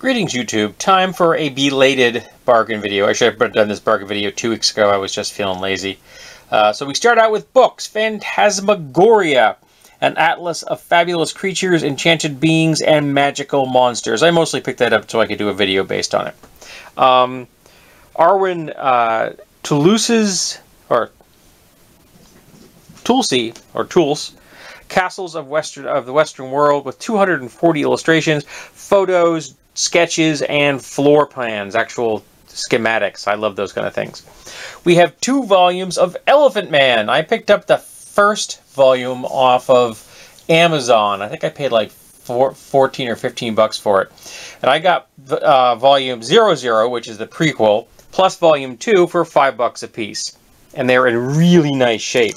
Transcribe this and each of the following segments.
Greetings YouTube, time for a belated bargain video. I should have done this bargain video 2 weeks ago, I was just feeling lazy. So we start out with books. Phantasmagoria, an atlas of fabulous creatures, enchanted beings, and magical monsters. I mostly picked that up so I could do a video based on it. Arwen Toulouse, Castles of the Western World, with 240 illustrations, photos, sketches, and floor plans, actual schematics. I love those kind of things. We have 2 volumes of Elephant Man. I picked up the first volume off of Amazon. I think I paid like 14 or 15 bucks for it. And I got volume 00, which is the prequel, plus volume 2 for 5 bucks a piece. And they're in really nice shape.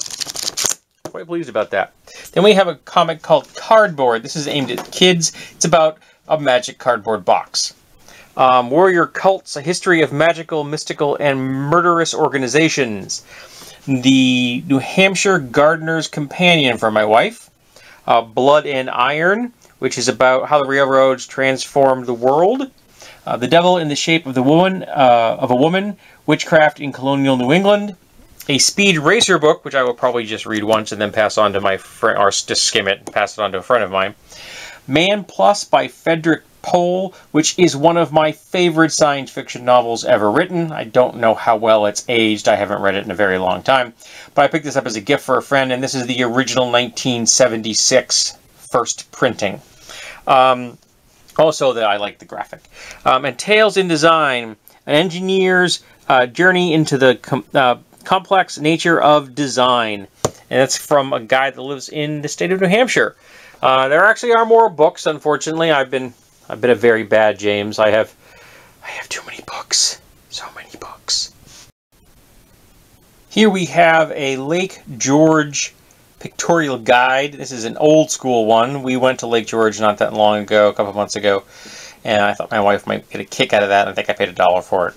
Quite pleased about that. Then we have a comic called Cardboard. This is aimed at kids. It's about a magic cardboard box. Warrior Cults, a history of magical, mystical, and murderous organizations. The New Hampshire Gardener's Companion for my wife. Blood and Iron, which is about how the railroads transformed the world. The Devil in the Shape of a Woman, Witchcraft in Colonial New England. A Speed Racer book, which I will probably just read once and then pass on to my friend, or just skim it and pass it on to a friend of mine. Man Plus by Frederick Pohl, which is one of my favorite science fiction novels ever written. I don't know how well it's aged. I haven't read it in a very long time. But I picked this up as a gift for a friend, and this is the original 1976 first printing. Also, that I like the graphic. And Tales in Design, an engineer's journey into the complex nature of design. And that's from a guy that lives in the state of New Hampshire. There actually are more books, unfortunately. I've been a very bad James. I have too many books. So many books. Here we have a Lake George pictorial guide. This is an old school one. We went to Lake George not that long ago, a couple months ago, and I thought my wife might get a kick out of that. I think I paid $1 for it.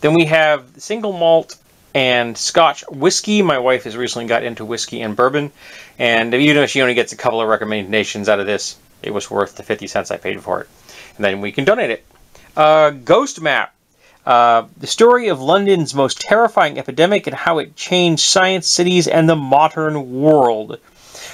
Then we have single malt and Scotch whiskey. My wife has recently got into whiskey and bourbon, and even though she only gets a couple of recommendations out of this, it was worth the 50 cents I paid for it. And then we can donate it. Ghost Map, the story of London's most terrifying epidemic and how it changed science, cities, and the modern world.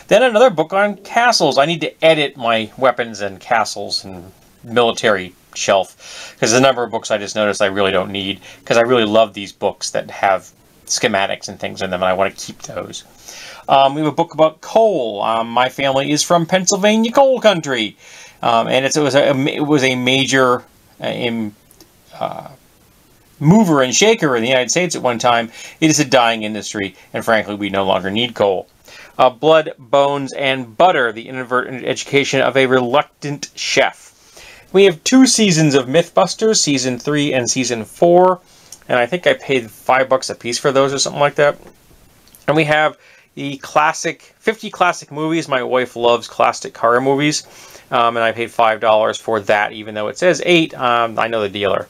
Then another book on castles. I need to edit my weapons and castles and military shelf, because there's a number of books I just noticed I really don't need, because I really love these books that have schematics and things in them, and I want to keep those. We have a book about coal. My family is from Pennsylvania coal country, and it was a major mover and shaker in the United States at one time. It is a dying industry, and frankly, we no longer need coal. Blood, Bones, and Butter, the inadvertent education of a reluctant chef. We have 2 seasons of Mythbusters, Season 3 and Season 4, and I think I paid $5 a piece for those or something like that. And we have the 50 classic movies. My wife loves classic horror movies, and I paid $5 for that, even though it says 8. I know the dealer.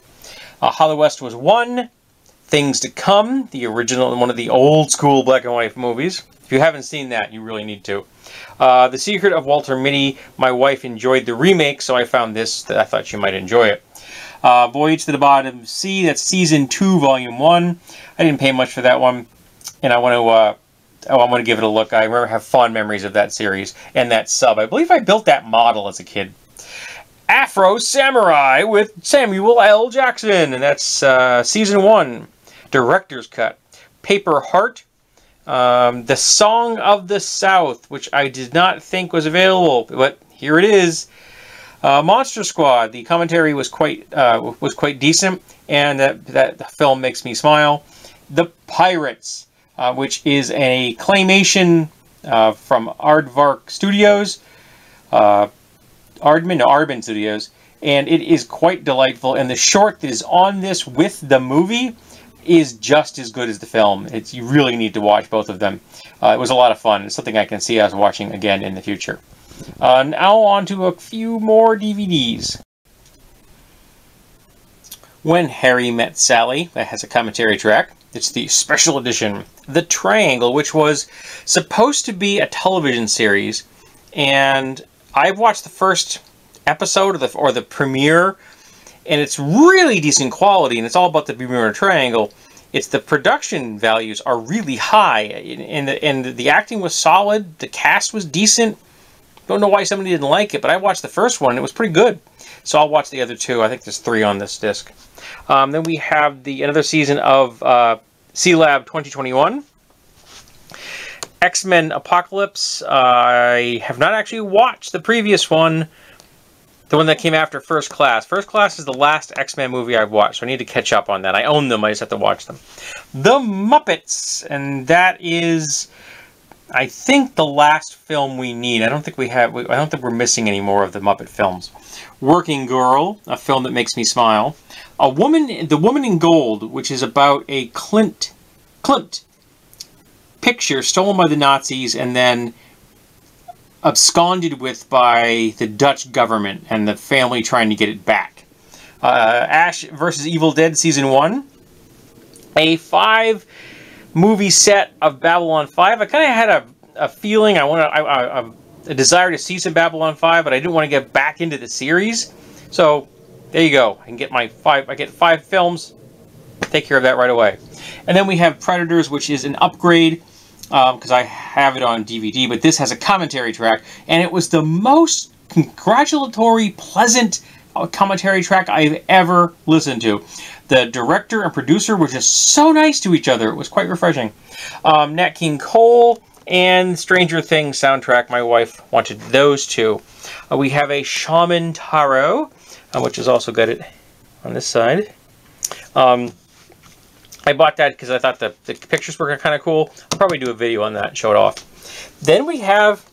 Hollow West was 1. Things to Come, the original, one of the old school black and white movies. If you haven't seen that, you really need to. The Secret of Walter Mitty. My wife enjoyed the remake, so I found this that I thought she might enjoy it. Voyage to the Bottom Sea, that's Season 2, Volume 1. I didn't pay much for that one, and I want to give it a look. I remember have fond memories of that series and that sub. I believe I built that model as a kid. Afro Samurai with Samuel L. Jackson, and that's Season 1, Director's Cut. Paper Heart. The Song of the South, which I did not think was available, but here it is. Monster Squad. The commentary was quite decent, and that film makes me smile. The Pirates, which is a claymation from Aardvark Studios, Aardman Studios, and it is quite delightful. And the short that is on this with the movie is just as good as the film. You really need to watch both of them. It was a lot of fun. It's something I can see us watching again in the future. Now on to a few more DVDs. When Harry Met Sally, that has a commentary track. It's the special edition. The Triangle, which was supposed to be a television series, and I've watched the first episode or the premiere, and it's really decent quality, and it's all about the Bermuda Triangle. It's the production values are really high, and the acting was solid. The cast was decent. Don't know why somebody didn't like it, but I watched the first one, and it was pretty good. So I'll watch the other two. I think there's 3 on this disc. Then we have another season of Sealab 2021. X-Men Apocalypse. I have not actually watched the previous one, the one that came after First Class. First Class is the last X-Men movie I've watched, so I need to catch up on that. I own them, I just have to watch them. The Muppets, and that is, I think, the last film we need. I don't think we're missing any more of the Muppet films. Working Girl, a film that makes me smile. The Woman in Gold, which is about a Klimt picture stolen by the Nazis and then absconded with by the Dutch government and the family trying to get it back. Ash vs. Evil Dead Season 1. A 5-movie set of Babylon 5. I kind of had a feeling, a desire to see some Babylon 5, but I didn't want to get back into the series. So, there you go. I get 5 films. Take care of that right away. And then we have Predators, which is an upgrade, because I have it on DVD, but this has a commentary track, and it was the most congratulatory, pleasant commentary track I've ever listened to. The director and producer were just so nice to each other. It was quite refreshing. Nat King Cole and Stranger Things soundtrack. My wife wanted those 2. We have a Shaman Taro, which is also got it on this side. I bought that because I thought the pictures were kind of cool. I'll probably do a video on that and show it off. Then we have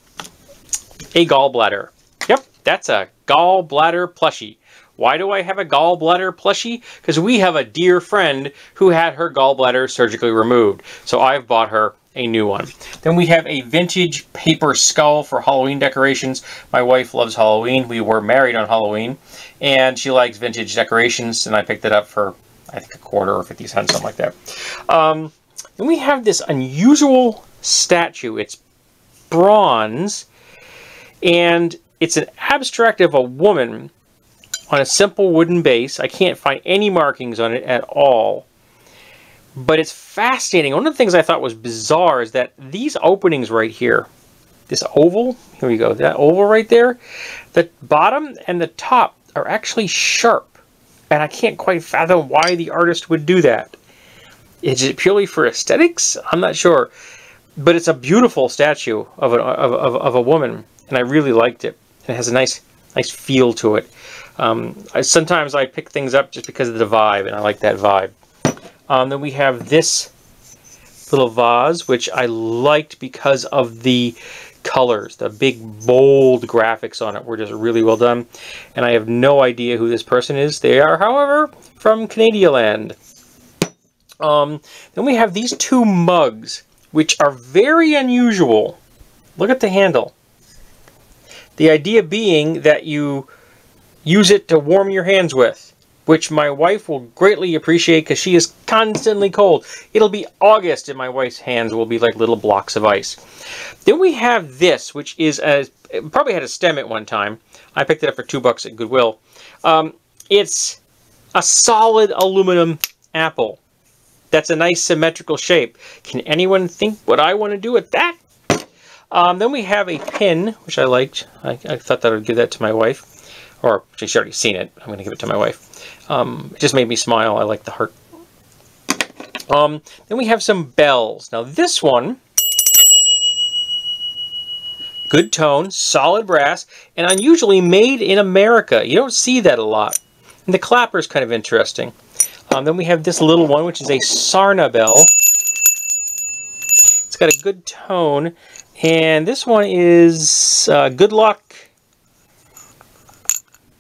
a gallbladder. Yep, that's a gallbladder plushie. Why do I have a gallbladder plushie? Because we have a dear friend who had her gallbladder surgically removed. So I've bought her a new one. Then we have a vintage paper skull for Halloween decorations. My wife loves Halloween. We were married on Halloween, and she likes vintage decorations, and I picked it up for, I think, $1 or 50 cents, something like that. Then we have this unusual statue. It's bronze, and it's an abstract of a woman on a simple wooden base. I can't find any markings on it at all, but it's fascinating. One of the things I thought was bizarre is that these openings right here, this oval, here we go, that oval right there, the bottom and the top are actually sharp. And I can't quite fathom why the artist would do that. Is it purely for aesthetics? I'm not sure. But it's a beautiful statue of a woman, and I really liked it. It has a nice feel to it. Sometimes I pick things up just because of the vibe, and I like that vibe. Then we have this little vase, which I liked because of the colors. The big, bold graphics on it were just really well done. And I have no idea who this person is. They are, however, from Canadialand. Then we have these 2 mugs, which are very unusual. Look at the handle. The idea being that you use it to warm your hands with, which my wife will greatly appreciate because she is constantly cold. It'll be August and my wife's hands will be like little blocks of ice. Then we have this, which is it probably had a stem at one time. I picked it up for $2 at Goodwill. It's a solid aluminum apple. That's a nice symmetrical shape. Can anyone think what I want to do with that? Then we have a pin, which I liked. I thought that I would give that to my wife. Or she's already seen it. I'm going to give it to my wife. It just made me smile. I like the heart. Then we have some bells. Now this one, good tone, solid brass, and unusually made in America. You don't see that a lot. And the clapper is kind of interesting. Then we have this little one, which is a Sarna bell. It's got a good tone. And this one is good luck,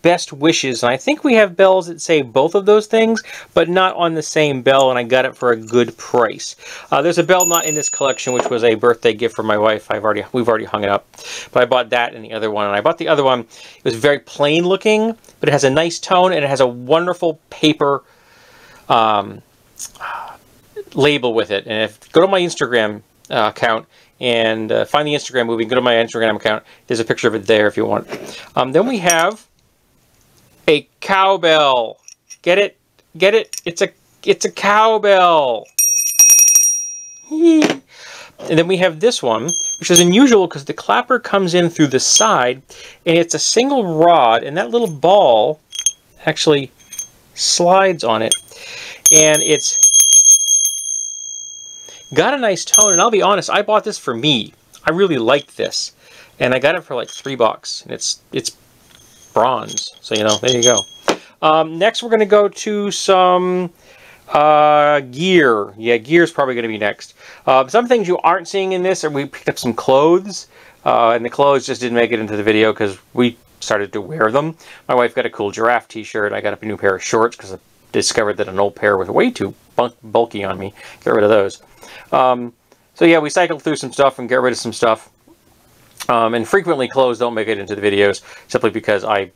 best wishes. And I think we have bells that say both of those things, but not on the same bell, and I got it for a good price. There's a bell not in this collection, which was a birthday gift from my wife. We've already hung it up. But I bought that and the other one. And I bought the other one. It was very plain looking, but it has a nice tone, and it has a wonderful paper label with it. And go to my Instagram account and find the Instagram movie, go to my Instagram account. There's a picture of it there if you want. Then we have a cowbell. Get it? Get it? It's a cowbell. And then we have this one, which is unusual because the clapper comes in through the side, and it's a single rod, and that little ball actually slides on it, and it's got a nice tone. And I'll be honest, I bought this for me. I really liked this, and I got it for like $3, and it's bronze. So, you know, there you go. Next, we're going to go to some gear. Yeah, gear is probably going to be next. Some things you aren't seeing in this are we picked up some clothes, and the clothes just didn't make it into the video because we started to wear them. My wife got a cool giraffe t-shirt. I got a new pair of shorts because I discovered that an old pair was way too bulky on me. Get rid of those. So yeah, we cycled through some stuff and get rid of some stuff. And frequently clothes don't make it into the videos simply because I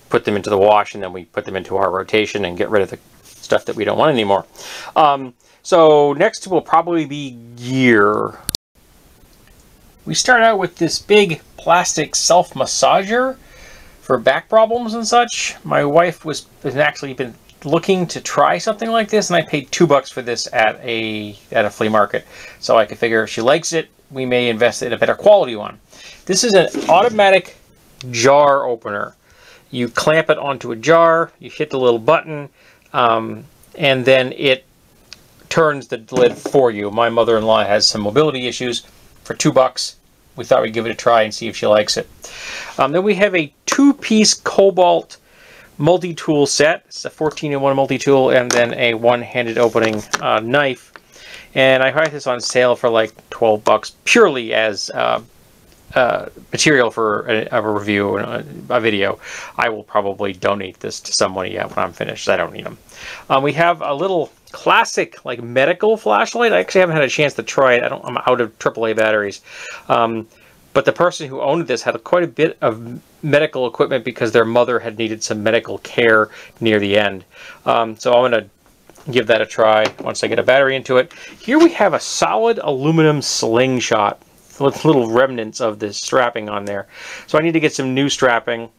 put them into the wash and then we put them into our rotation and get rid of the stuff that we don't want anymore. So next will probably be gear. We start out with this big plastic self-massager for back problems and such. My wife has actually been looking to try something like this, and I paid $2 for this at a flea market. So I could figure if she likes it, we may invest in a better quality one. This is an automatic jar opener. You clamp it onto a jar, you hit the little button, and then it turns the lid for you. My mother-in-law has some mobility issues. For $2, we thought we'd give it a try and see if she likes it. Then we have a 2-piece Cobalt multi-tool set. It's a 14-in-1 multi-tool and then a one-handed opening knife. And I had this on sale for like $12 purely as material for a review and a video. I will probably donate this to somebody when I'm finished. I don't need them. We have a little classic like medical flashlight. I actually haven't had a chance to try it. I'm out of AAA batteries. But the person who owned this had quite a bit of medical equipment because their mother had needed some medical care near the end. So I'm going to give that a try once I get a battery into it. Here we have a solid aluminum slingshot with little remnants of this strapping on there. So I need to get some new strapping.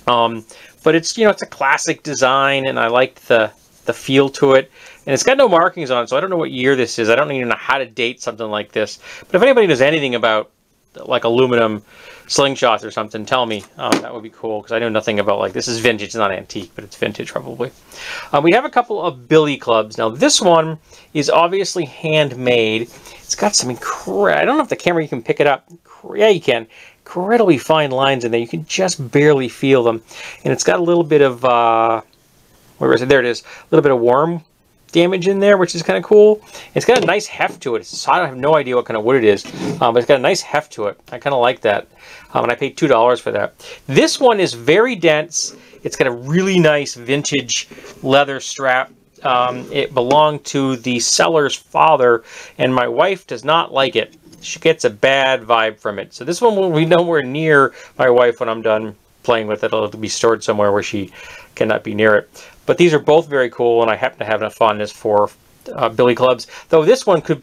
But it's, you know, it's a classic design, and I liked the feel to it. And it's got no markings on it, so I don't know what year this is. I don't even know how to date something like this. But if anybody knows anything about like aluminum slingshots or something, tell me. That would be cool, because I know nothing about, like, this is vintage. It's not antique, but it's vintage probably. We have a couple of billy clubs. Now this one is obviously handmade. It's got some I don't know if the camera, you can pick it up. Yeah, you can. Incredibly fine lines in there. You can just barely feel them. And it's got a little bit of where is it? There it is. A little bit of worm damage in there, which is kind of cool. It's got a nice heft to it. So I have no idea what kind of wood it is, but it's got a nice heft to it. I kind of like that, and I paid $2 for that. This one is very dense. It's got a really nice vintage leather strap. It belonged to the seller's father, and my wife does not like it. She gets a bad vibe from it. So this one will be nowhere near my wife when I'm done playing with it. It'll be stored somewhere where she cannot be near it. But these are both very cool, and I happen to have enough fondness for billy clubs. Though this one could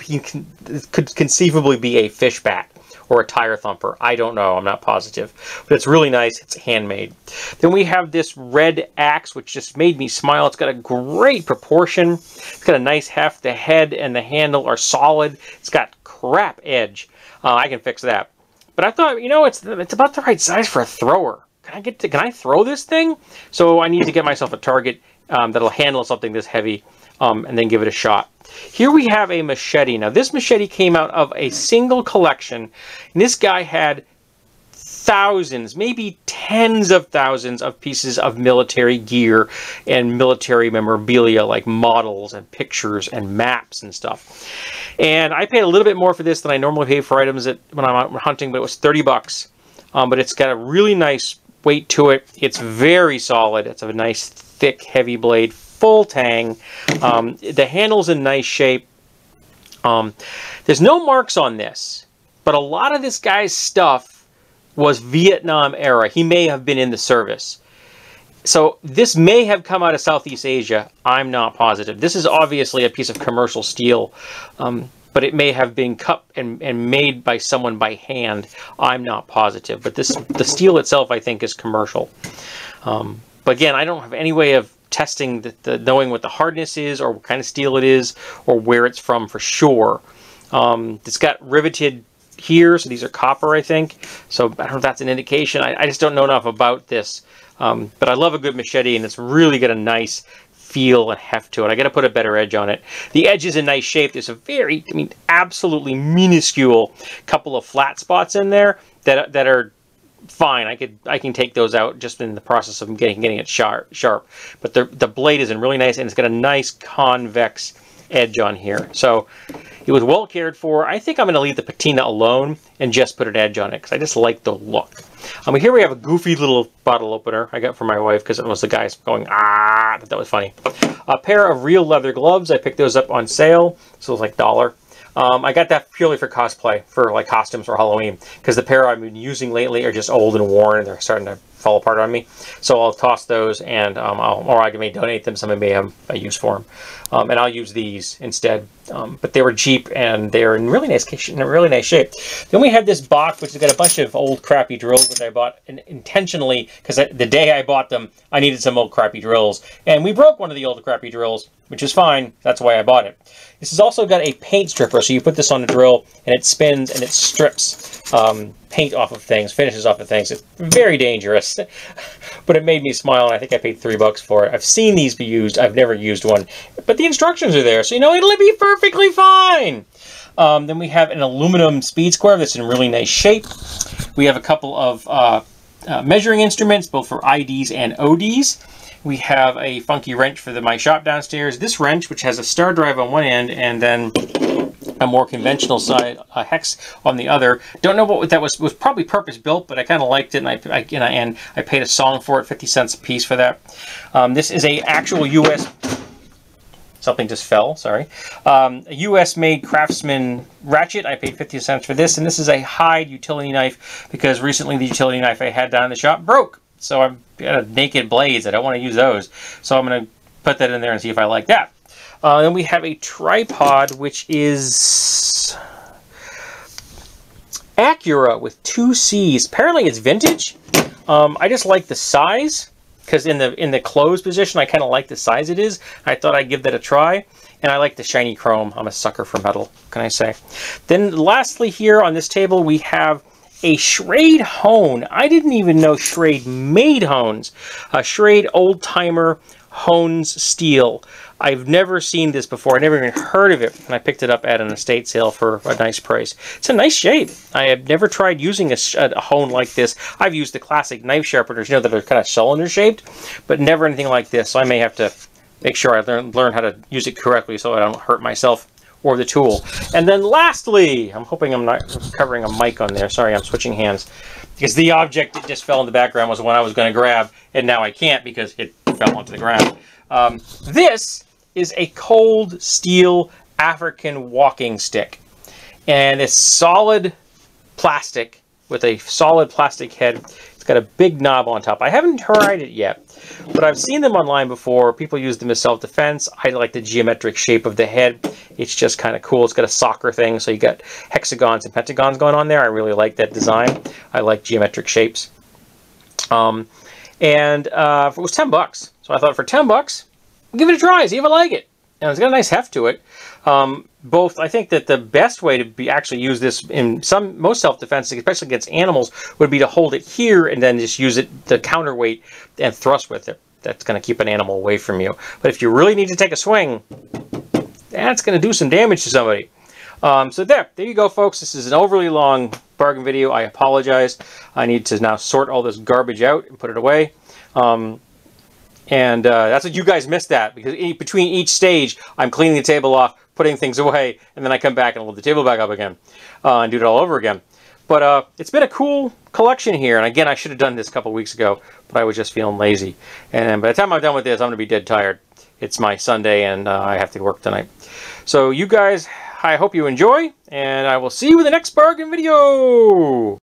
conceivably be a fish bat or a tire thumper. I don't know. I'm not positive. But it's really nice. It's handmade. Then we have this red axe, which just made me smile. It's got a great proportion. It's got a nice heft. The head and the handle are solid. It's got crap edge. I can fix that. But I thought, you know, it's about the right size for a thrower. Can I throw this thing? So I need to get myself a target that'll handle something this heavy, and then give it a shot. Here we have a machete. Now this machete came out of a single collection, and this guy had thousands, maybe tens of thousands of pieces of military gear and military memorabilia, like models and pictures and maps and stuff. And I paid a little bit more for this than I normally pay for items when I'm out hunting, but it was $30. But it's got a really nice weight to it. It's very solid. It's a nice thick heavy blade, full tang. The handle's in nice shape. There's no marks on this, but a lot of this guy's stuff was Vietnam era. He may have been in the service, so this may have come out of Southeast Asia. I'm not positive. This is obviously a piece of commercial steel, but it may have been cut and made by someone by hand. I'm not positive, but the steel itself, I think, is commercial. But But again, I don't have any way of testing knowing what the hardness is or what kind of steel it is or where it's from for sure. It's got riveted here, so these are copper, I think. So I don't know if that's an indication. I just don't know enough about this. But I love a good machete, and it's really got a nice feel and heft to it. I got to put a better edge on it. The edge is in nice shape. There's a very, I mean, absolutely minuscule couple of flat spots in there that are fine. I can take those out just in the process of getting it sharp. But the blade is in really nice, and it's got a nice convex edge on here. So it was well cared for. I think I'm going to leave the patina alone and just put an edge on it because I just like the look. Here we have a goofy little bottle opener I got for my wife because it was the guys going, ah, I thought that was funny. A pair of real leather gloves. I picked those up on sale, so it was like $1. I got that purely for cosplay, for like costumes for Halloween, because the pair I've been using lately are just old and worn and they're starting to fall apart on me. So I'll toss those, and or I may donate them. Somebody may have a use for them, and I'll use these instead. But they were cheap and they're in really nice shape. Then we have this box which has got a bunch of old crappy drills that I bought intentionally because the day I bought them I needed some old crappy drills, and we broke one of the old crappy drills, which is fine. That's why I bought it. This has also got a paint stripper, so you put this on the drill and it spins and it strips paint off of things, finishes off of things. It's very dangerous, but it made me smile, and I think I paid $3 for it. I've seen these be used. I've never used one, but the instructions are there, so you know it'll be perfectly fine. Then we have an aluminum speed square that's in really nice shape. We have a couple of measuring instruments, both for IDs and ODs. We have a funky wrench for my shop downstairs. This wrench, which has a star drive on one end and then a more conventional side, a hex on the other. Don't know what that was probably purpose built, but I kind of liked it, and I paid a song for it, 50 cents a piece for that. This is a actual US. Something just fell, sorry. A US-made Craftsman ratchet. I paid 50 cents for this, and this is a Hyde utility knife because recently the utility knife I had down in the shop broke. So I've got naked blades. I don't want to use those. So I'm going to put that in there and see if I like that. Then we have a tripod, which is Acura with 2 C's. Apparently it's vintage. I just like the size, because in the closed position, I kind of like the size it is. I thought I'd give that a try. And I like the shiny chrome. I'm a sucker for metal, what can I say? Then lastly here on this table, we have a Schrade hone. I didn't even know Schrade made hones. A Schrade old-timer hones steel. I've never seen this before. I never even heard of it. And I picked it up at an estate sale for a nice price. It's a nice shape. I have never tried using a hone like this. I've used the classic knife sharpeners, you know, that are kind of cylinder shaped, but never anything like this. So I may have to make sure I learn how to use it correctly so I don't hurt myself or the tool. And then lastly, I'm hoping I'm not covering a mic on there. Sorry, I'm switching hands. Because the object that just fell in the background was the one I was going to grab, and now I can't because it fell onto the ground. This is a cold steel African walking stick. And it's solid plastic with a solid plastic head. It's got a big knob on top. I haven't tried it yet, but I've seen them online before. People use them as self-defense. I like the geometric shape of the head. It's just kind of cool. It's got a soccer thing, so you got hexagons and pentagons going on there. I really like that design. I like geometric shapes. It was $10. So I thought for $10, give it a try, see if I like it. And it's got a nice heft to it. I think that the best way to actually use this in most self-defense, especially against animals, would be to hold it here and then just use it, the counterweight, and thrust with it. That's going to keep an animal away from you. But if you really need to take a swing, that's going to do some damage to somebody. So there you go, folks. This is an overly long bargain video. I apologize. I need to now sort all this garbage out and put it away. That's what you guys missed that, because between each stage, I'm cleaning the table off, putting things away, and then I come back and load the table back up again and do it all over again. But it's been a cool collection here, and again, I should have done this a couple weeks ago, but I was just feeling lazy. And by the time I'm done with this, I'm going to be dead tired. It's my Sunday, and I have to work tonight. So you guys, I hope you enjoy, and I will see you in the next bargain video!